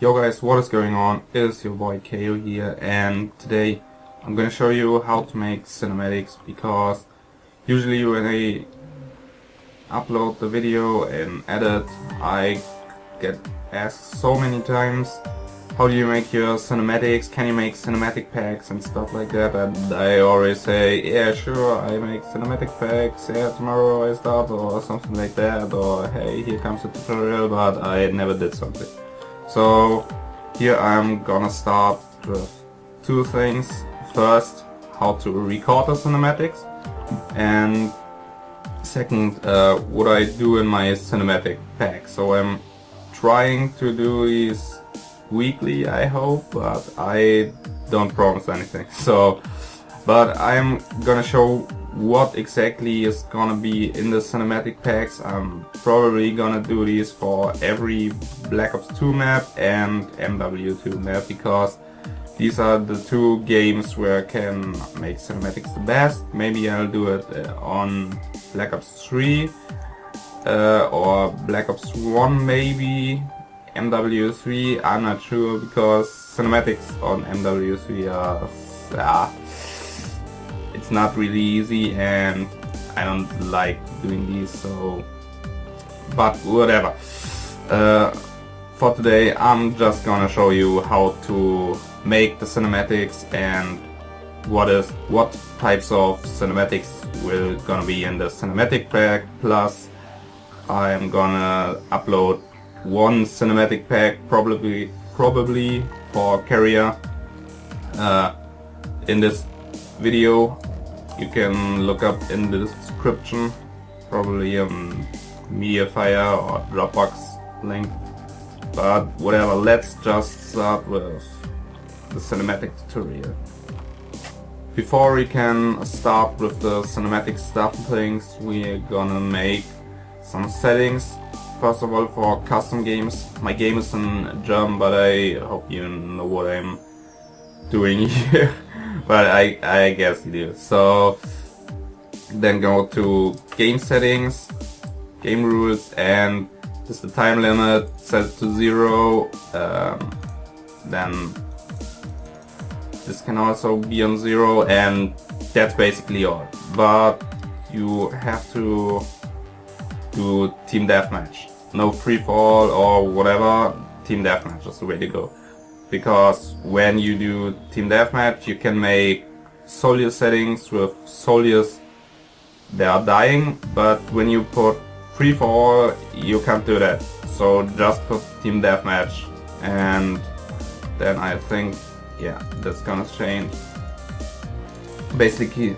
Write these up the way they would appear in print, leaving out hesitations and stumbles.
Yo guys, what is going on? It is your boy KO here, and today I'm gonna show you how to make cinematics, because usually when I upload the video and edit, I get asked so many times, how do you make your cinematics, can you make cinematic packs and stuff like that, and I always say, yeah sure, I make cinematic packs, yeah tomorrow I start, or something like that, or hey, here comes a tutorial, but I never did something. So here I'm gonna start with two things. First, how to record the cinematics, and second, what I do in my cinematic pack. So I'm trying to do these weekly, I hope, but I don't promise anything. But I'm gonna show what exactly is gonna be in the cinematic packs. I'm probably gonna do these for every Black Ops 2 map and MW2 map, because these are the two games where I can make cinematics the best. Maybe I'll do it on Black Ops 3 or Black Ops 1 maybe. MW3, I'm not sure, because cinematics on MW3 are it's not really easy and I don't like doing these, so but whatever. For today I'm just gonna show you how to make the cinematics and what types of cinematics will gonna be in the cinematic pack, plus I'm gonna upload one cinematic pack probably for carrier in this video. You can look up in the description, probably Mediafire or Dropbox link, but whatever, let's just start with the cinematic tutorial. Before we can start with the cinematic stuff things, we're gonna make some settings. First of all, for custom games. My game is in German, but I hope you know what I'm doing here. But I guess you do. So then go to game settings, game rules, and just the time limit, set it to 0. Then this can also be on 0, and that's basically all. But you have to do team deathmatch. No free-for-all or whatever, team deathmatch is the way to go. Because when you do team deathmatch, you can make soldier settings with soldiers that are dying, but when you put free-for-all, you can't do that. So just put team deathmatch, and then I think, yeah, that's gonna change. Basically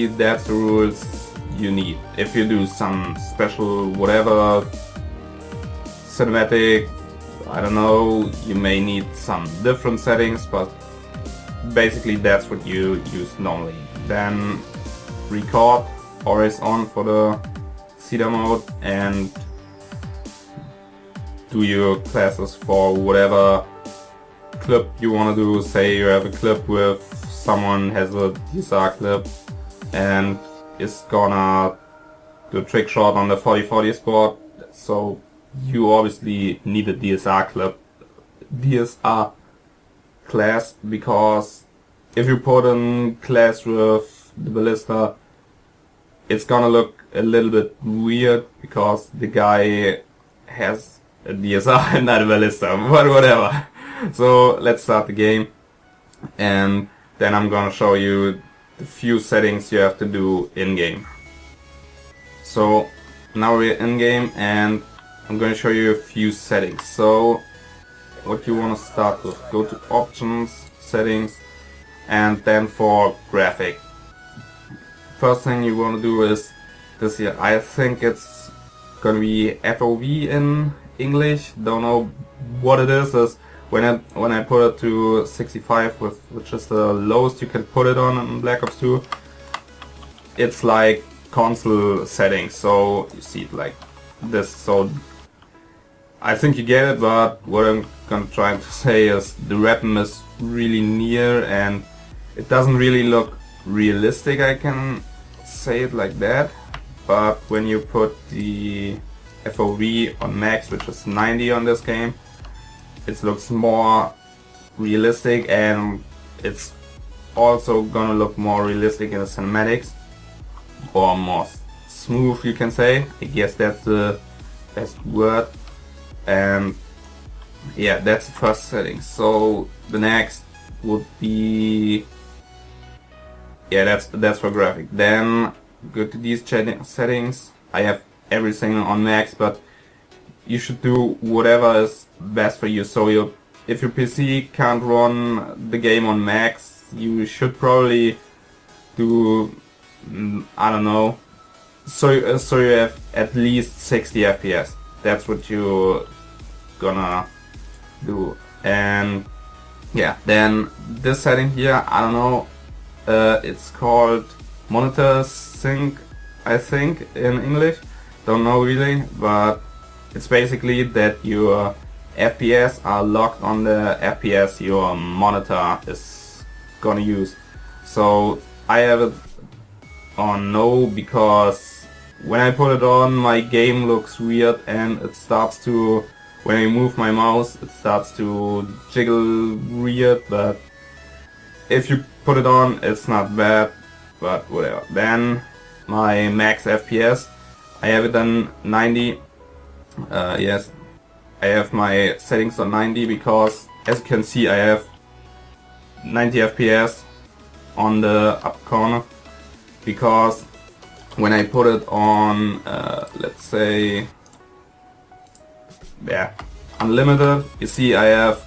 that's the rules you need. If you do some special whatever cinematic, I don't know, you may need some different settings, but basically that's what you use normally. Then record always on for the CEDA mode, and do your classes for whatever clip you want to do. Say you have a clip with someone has a DSR clip and is gonna do a trick shot on the 40-40 spot, so you obviously need a DSR class, because if you put in class with the ballista, it's gonna look a little bit weird because the guy has a DSR and not a ballista, but whatever. So let's start the game, and then I'm gonna show you the few settings you have to do in game. So now we're in game, and I'm going to show you a few settings. So what you want to start with, go to options, settings, and then for graphic. First thing you want to do is this here. I think it's going to be FOV in English. Don't know what it is when I put it to 65, which is the lowest you can put it on in Black Ops 2. It's like console settings, so you see it like this. So I think you get it, but what I'm gonna try to say is the weapon is really near and it doesn't really look realistic, I can say it like that. But when you put the FOV on max, which is 90 on this game, it looks more realistic, and it's also gonna look more realistic in the cinematics, or more smooth, you can say. I guess that's the best word. And yeah, that's the first setting. So the next would be, yeah, that's for graphic. Then go to these settings. I have everything on max, but you should do whatever is best for you. So if your PC can't run the game on max, you should probably do, I don't know, so you have at least 60 FPS. That's what you're gonna do. And yeah, then this setting here, I don't know, it's called monitor sync, I think, in English. Don't know really, but it's basically that your FPS are locked on the FPS your monitor is gonna use. So I have it on no, because when I put it on, my game looks weird, and it starts to, when I move my mouse, it starts to jiggle weird. But if you put it on, it's not bad, but whatever. Then my max FPS, I have it on 90. Yes, I have my settings on 90 because, as you can see, I have 90 FPS on the up corner, because when I put it on, let's say, yeah, unlimited, you see I have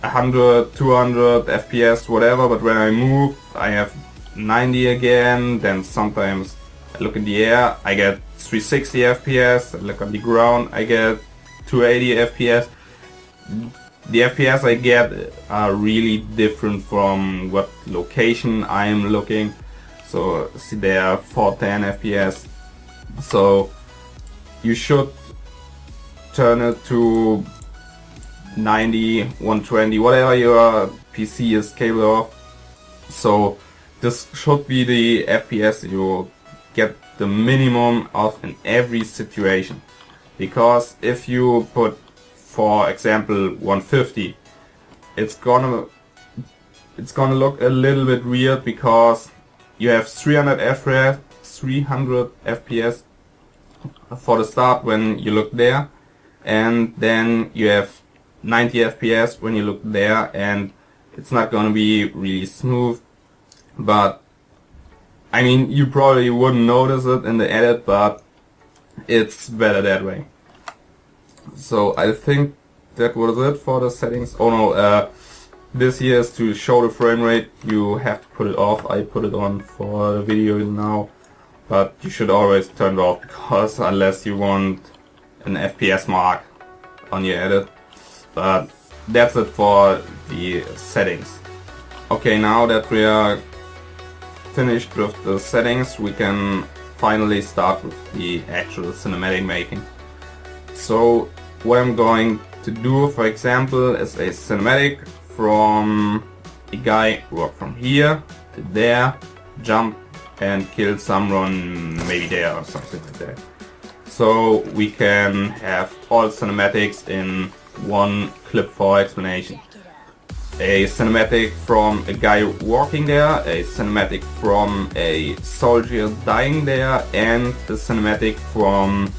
100, 200 FPS, whatever, but when I move, I have 90 again. Then sometimes I look in the air, I get 360 FPS, I look on the ground, I get 280 FPS. The FPS I get are really different from what location I am looking. So see, they are 410 FPS. So you should turn it to 90, 120, whatever your PC is capable of. So this should be the FPS you get the minimum of in every situation. Because if you put, for example, 150, it's gonna look a little bit weird, because you have 300 FPS for the start when you look there, and then you have 90 FPS when you look there, and it's not gonna be really smooth. But I mean, you probably wouldn't notice it in the edit, but it's better that way. So I think that was it for the settings. Oh no, this here is to show the frame rate. You have to put it off. I put it on for the video now, but you should always turn it off, because unless you want an FPS mark on your edit. But that's it for the settings. Okay, now that we are finished with the settings, we can finally start with the actual cinematic making. So what I'm going to do, for example, is a cinematic from a guy who walked from here to there, jump and kill someone maybe there or something like that. So we can have all cinematics in one clip for explanation. A cinematic from a guy walking there, a cinematic from a soldier dying there, and the cinematic from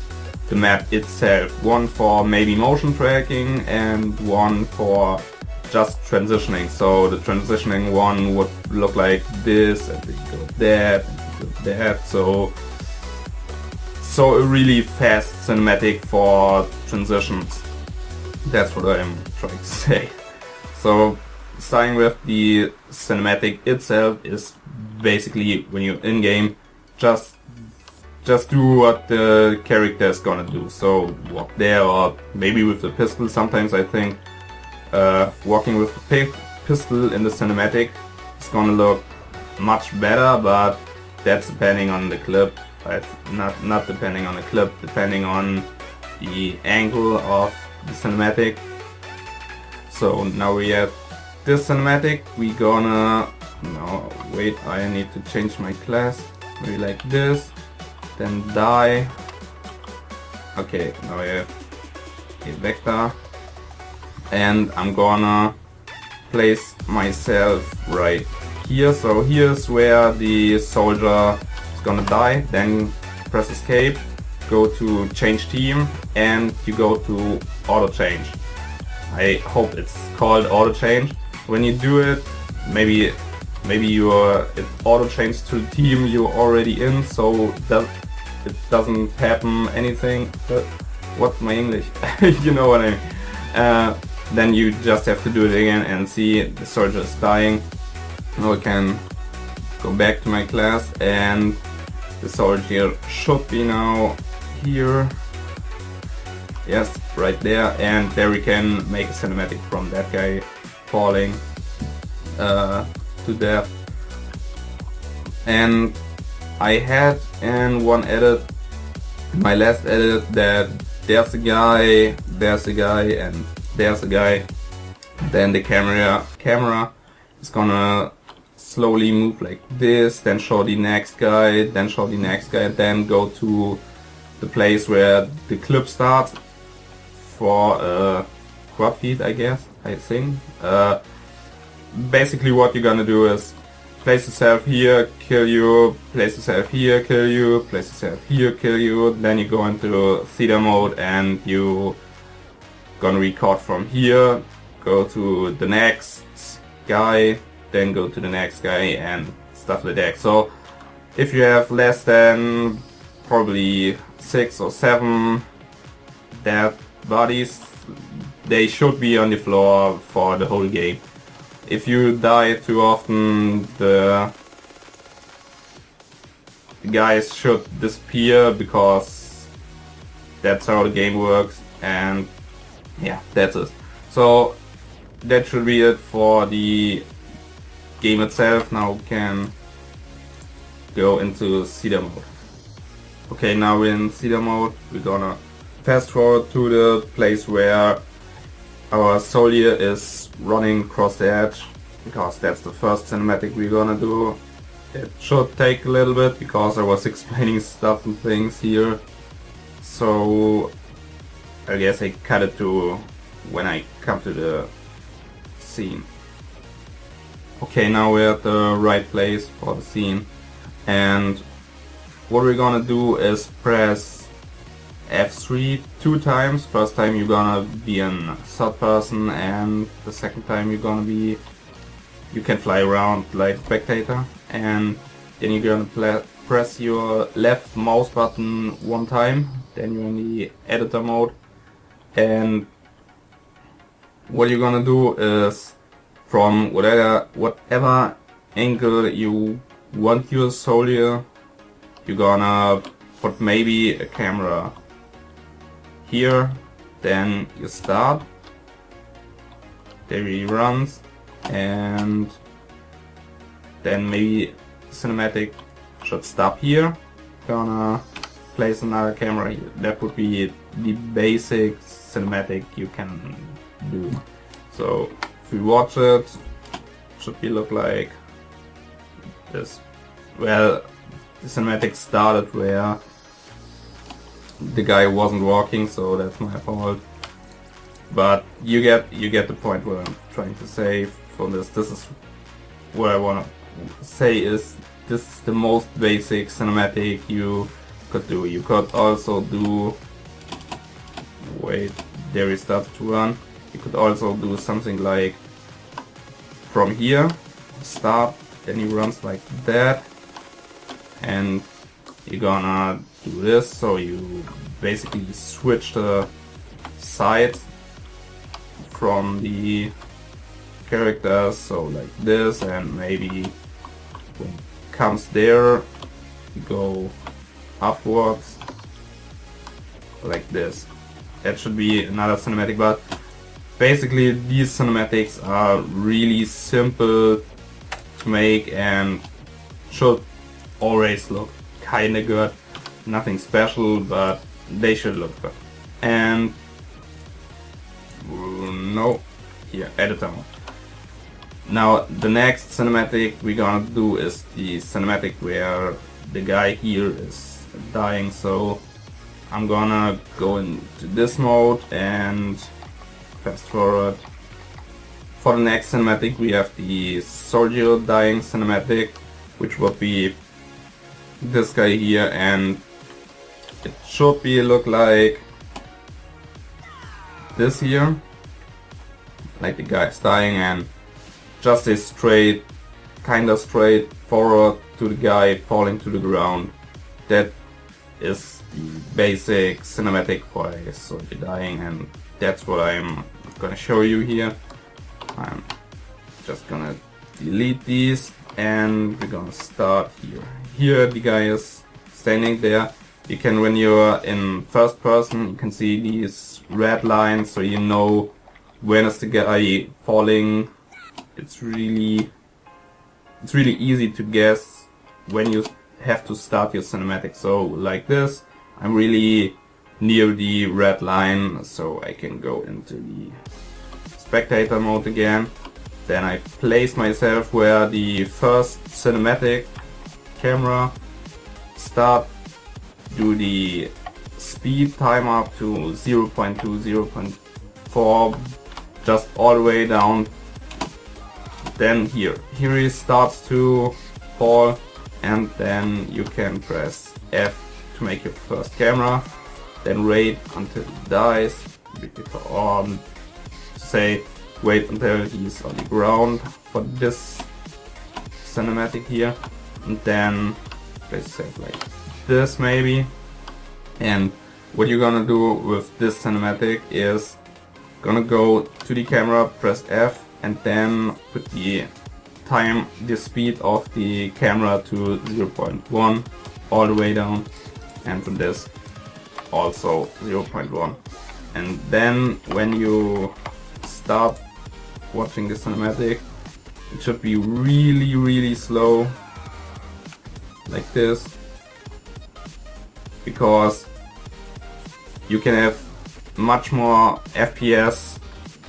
the map itself. One for maybe motion tracking and one for just transitioning. So the transitioning one would look like this, and then you go that, and you go that. So a really fast cinematic for transitions. That's what I'm trying to say. So starting with the cinematic itself is basically when you're in game, just do what the character is gonna do. So walk there, or maybe with the pistol. Sometimes I think walking with the pistol in the cinematic is gonna look much better, but that's depending on the clip. Not depending on the clip, depending on the angle of the cinematic. So now we have this cinematic. We gonna, no wait, I need to change my class. Maybe like this, then die. Okay, now we have a vector. and I'm gonna place myself right here. So here's where the soldier is gonna die. Then press escape, go to change team, and you go to auto change. I hope it's called auto change. When you do it, maybe it auto changes to the team you're already in, so that it doesn't happen anything. What's my English? You know what I mean. Then you just have to do it again and see the soldier is dying. Now I can go back to my class, and the soldier should be now here. Yes, right there, and there we can make a cinematic from that guy falling to death. And I had in one edit, my last edit, that there's a guy, and there's a guy. Then the camera is gonna slowly move like this, then show the next guy, then show the next guy, then go to the place where the clip starts for quad feed, I guess, I think. Basically what you're gonna do is place yourself here, kill you, place yourself here, kill you, place yourself here, kill you, then you go into theater mode and you gonna record from here, go to the next guy, then go to the next guy, and stuff like that. So if you have less than probably 6 or 7 dead bodies, they should be on the floor for the whole game. If you die too often, the guys should disappear, because that's how the game works. And yeah, that's it. So that should be it for the game itself. Now we can go into theater mode. Okay, now we're in theater mode. We're gonna fast forward to the place where our soldier is running across the edge, because that's the first cinematic we're gonna do. It should take a little bit because I was explaining stuff and things here, so I guess I cut it to when I come to the scene. Okay, now we're at the right place for the scene, and what we're gonna do is press F3 2 times. First time you're gonna be in third person, and the second time you're gonna be, you can fly around like spectator, and then you're gonna press your left mouse button 1 time, then you're in the editor mode, and what you're gonna do is from whatever angle you want your soldier, you're gonna put maybe a camera here, then you start, there he runs, and then maybe cinematic should stop here. Gonna place another camera here. That would be the basic cinematic you can do. So if we watch it, should be look like this. Well, the cinematic started where the guy wasn't walking, so that's my fault. But you get the point what I'm trying to say from this. This is what I wanna say is this is the most basic cinematic you could do. You could also do, wait, there he starts to run. You could also do something like from here, start, then he runs like that, and you're gonna do this, so you basically switch the sides from the characters, so like this, and maybe when it comes there, you go upwards like this. That should be another cinematic, but basically these cinematics are really simple to make and should always look kinda good. Nothing special, but they should look good. And no, here, editor mode. Now the next cinematic we're gonna do is the cinematic where the guy here is dying, so I'm gonna go into this mode and fast forward. For the next cinematic we have the soldier dying cinematic, which would be this guy here, and it should be look like this here, like the guy's dying and just a straight, kinda straight forward to the guy falling to the ground. That is the basic cinematic for a soldier dying, and that's what I'm gonna show you here. I'm just gonna delete these and we're gonna start here. Here the guy is standing there. You can, when you're in first person, you can see these red lines, so you know when is the guy falling. It's really easy to guess when you have to start your cinematic. So like this, I'm really near the red line, so I can go into the spectator mode again. Then I place myself where the first cinematic camera start, do the speed time up to 0.2, 0.4, just all the way down. Then here he starts to fall, and then you can press F to make your first camera, then wait until he dies, or say wait until he's on the ground for this cinematic here, and then press F like this maybe. And what you're gonna do with this cinematic is gonna go to the camera, press F, and then put the time, the speed of the camera to 0.1 all the way down, and for this also 0.1. And then when you start watching the cinematic, it should be really slow, like this, because you can have much more FPS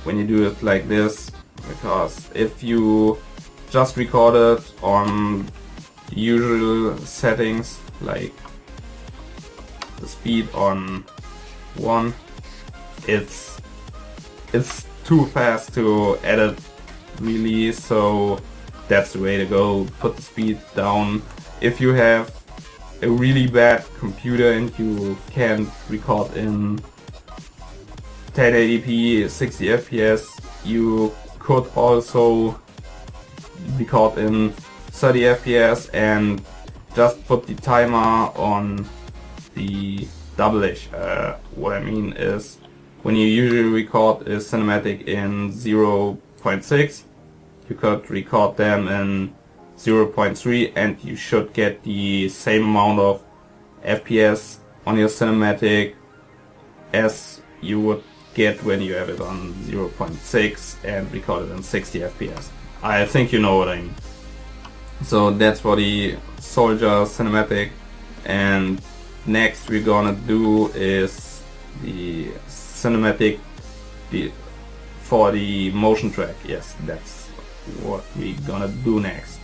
when you do it like this. Because if you just record it on the usual settings, like the speed on 1, it's too fast to edit really, so that's the way to go. Put the speed down. If you have a really bad computer and you can't record in 1080p 60 FPS, you could also record in 30 FPS and just put the timer on the double-ish. What I mean is, when you usually record a cinematic in 0.6, you could record them in 0.3 and you should get the same amount of FPS on your cinematic as you would get when you have it on 0.6 and record it in 60 FPS. I think you know what I mean. So that's for the soldier cinematic, and next we're gonna do is the cinematic for the motion track. Yes, that's what we're gonna do next.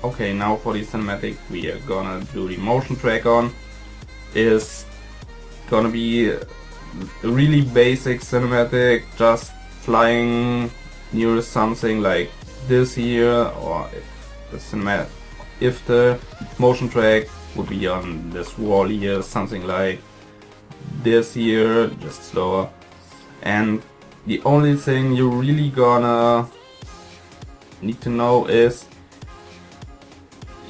Okay, now for the cinematic we are gonna do the motion track on. Is gonna be a really basic cinematic, just flying near something like this here, or if the motion track would be on this wall here, something like this here, just slower. And the only thing you're really gonna need to know is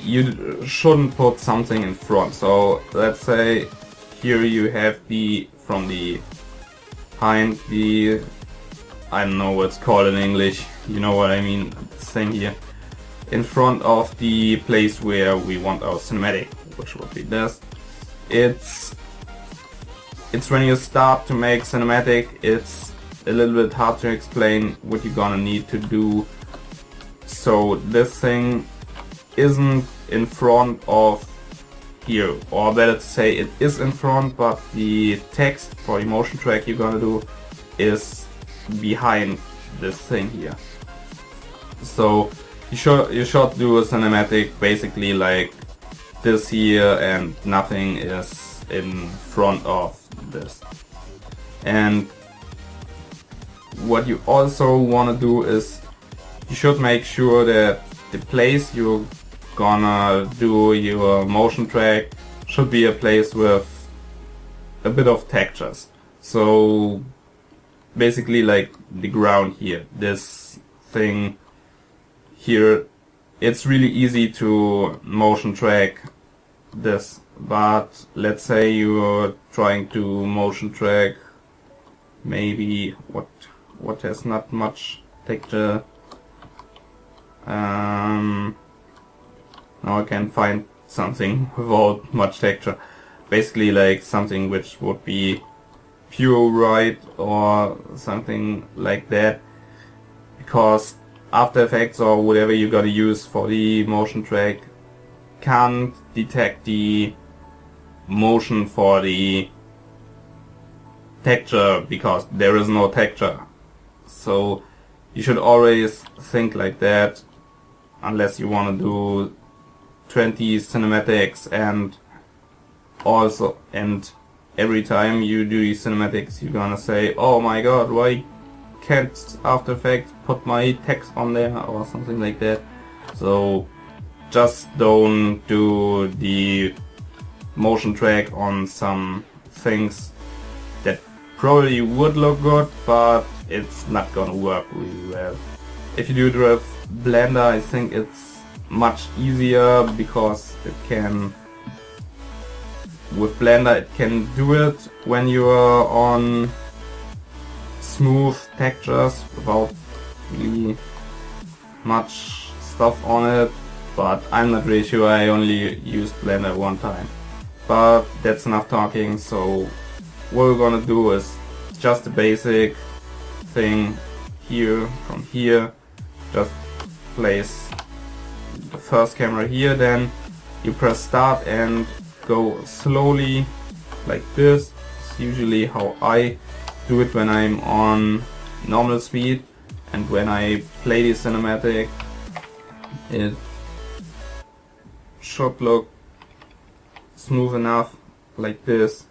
you shouldn't put something in front. So let's say here you have the from the behind the, I don't know what's called in English, you know what I mean, thing here in front of the place where we want our cinematic, which would be this. It's when you start to make cinematic, it's a little bit hard to explain what you're gonna need to do. So this thing isn't in front of here, or better to say it is in front, but the text for the motion track you're gonna do is behind this thing here. So you should do a cinematic basically like this here, and nothing is in front of this. And what you also want to do is you should make sure that the place you're gonna do your motion track should be a place with a bit of textures. So basically like the ground here, this thing here, it's really easy to motion track this, but let's say you're trying to motion track maybe what has not much texture. Now I can find something without much texture, basically like something which would be pure white or something like that, because After Effects or whatever you gotta use for the motion track can't detect the motion for the texture because there is no texture. So you should always think like that, unless you want to do 20 cinematics and every time you do these cinematics you're gonna say, oh my god, why can't After Effects put my text on there or something like that. So just don't do the motion track on some things that probably would look good, but it's not gonna work really well. If you do it with Blender, I think it's much easier because with Blender it can do it when you are on smooth textures without really much stuff on it, but I'm not really sure. I only used Blender one time. But that's enough talking, so what we're gonna do is just a basic thing here. From here, just place the first camera here, then you press start and go slowly like this. It's usually how I do it when I'm on normal speed, and when I play the cinematic it should look smooth enough like this.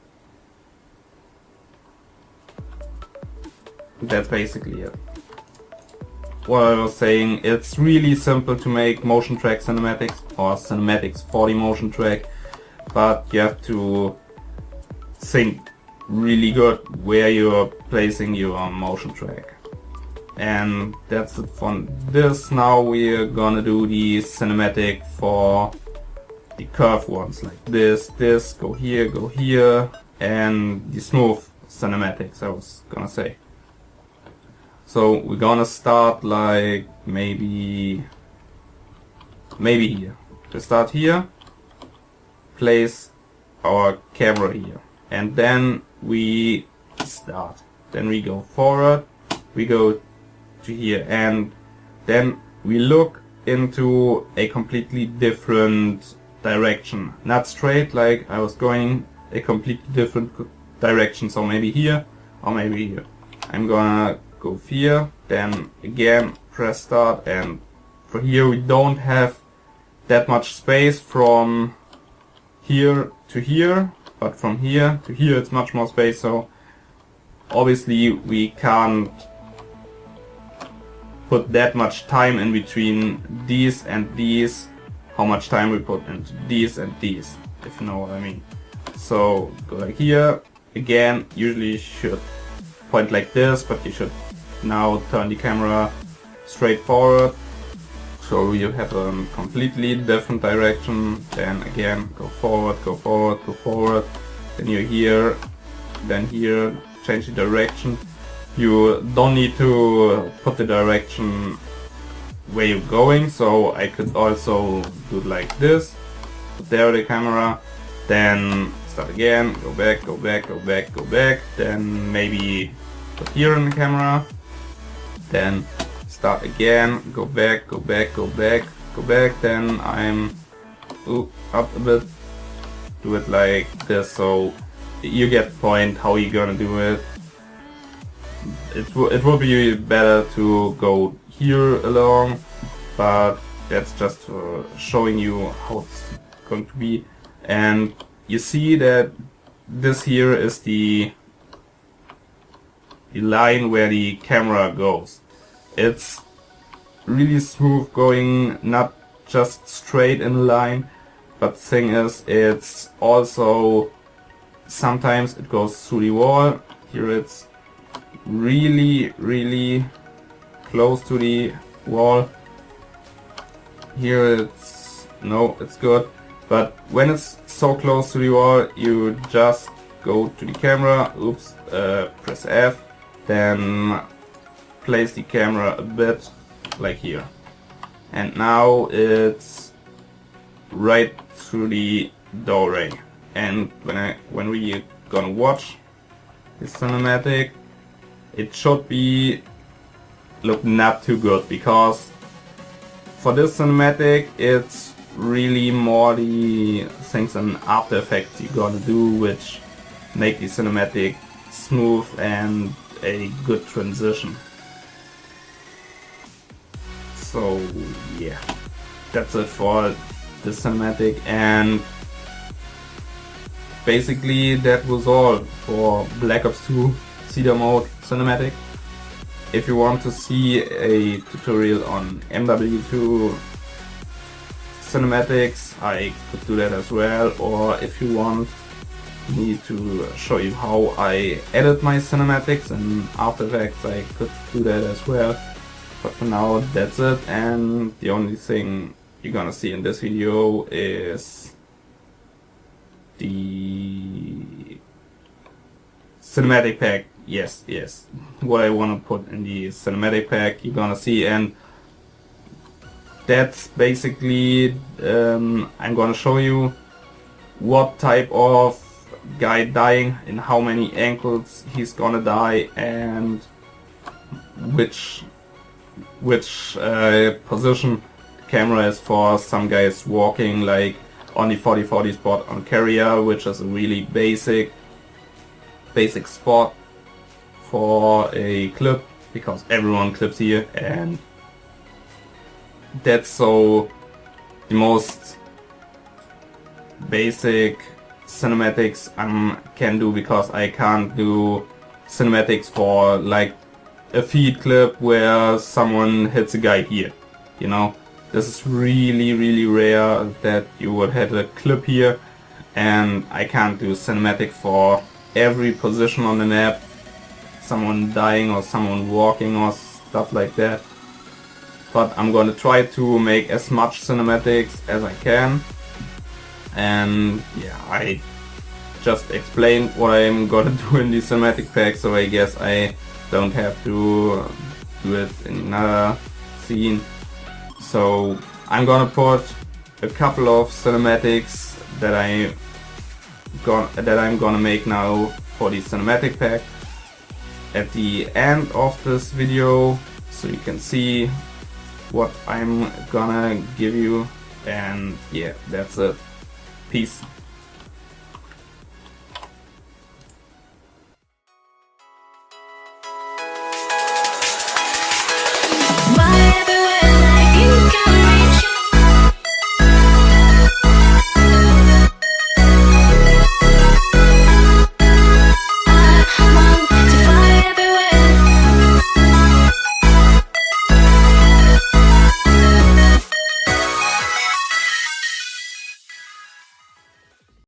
That's basically it. What I was saying, it's really simple to make motion track cinematics or cinematics for the motion track, but you have to think really good where you're placing your motion track. And that's it for this. Now we're gonna do the cinematic for the curve ones like this, go here, and the smooth cinematics I was gonna say. So we're gonna start like maybe here. To start here, place our camera here, and then we start. Then we go forward, we go to here, and then we look into a completely different direction. Not straight like I was going, a completely different direction. So maybe here or maybe here. I'm gonna go here, then again press start, and for here we don't have that much space from here to here, but from here to here it's much more space, so obviously we can't put that much time in between these and these, how much time we put into these and these, if you know what I mean. So go like here, again usually you should point like this, but you should now turn the camera straight forward so you have a completely different direction. Then again go forward, then you're here, then here, change the direction. You don't need to put the direction where you're going, so I could also do it like this, put there the camera, then start again, go back, then maybe put here in the camera, then start again, go back, then I'm up a bit, do it like this, so you get the point how you're gonna do it. It would be better to go here along, but that's just showing you how it's going to be. And you see that this here is the the line where the camera goes. It's really smooth going, not just straight in a line, but the thing is, it's also sometimes it goes through the wall. Here it's really close to the wall. Here it's good, but when it's so close to the wall, you just go to the camera, press F, then place the camera a bit like here, and now it's right through the doorway. And when we gonna watch the cinematic, it should be look not too good, because for this cinematic it's really more the things in After Effects you gotta do which make the cinematic smooth and a good transition. So yeah, that's it for the cinematic, and basically that was all for Black Ops 2 Cedar Mode cinematic. If you want to see a tutorial on MW2 cinematics, I could do that as well, or if you want me to show you how I edit my cinematics in After Effects, I could do that as well. But for now, that's it, and the only thing you're gonna see in this video is the cinematic pack. Yes, what I want to put in the cinematic pack you're gonna see, and that's basically I'm gonna show you what type of guy dying, in how many angles he's gonna die, and which position the camera is for. Some guys walking like on the 40-40 spot on carrier, which is a really basic spot for a clip, because everyone clips here, and that's so the most basic cinematics I can do, because I can't do cinematics for like a feed clip where someone hits a guy here, you know. This is really rare that you would have a clip here, and I can't do cinematic for every position on the map, someone dying or someone walking or stuff like that. But I'm gonna try to make as much cinematics as I can, and yeah, I just explained what I'm gonna do in the cinematic pack, so I guess I don't have to do it in another scene. So I'm gonna put a couple of cinematics that I'm gonna make now for the cinematic pack at the end of this video, so you can see what I'm gonna give you. And yeah, that's it. Peace.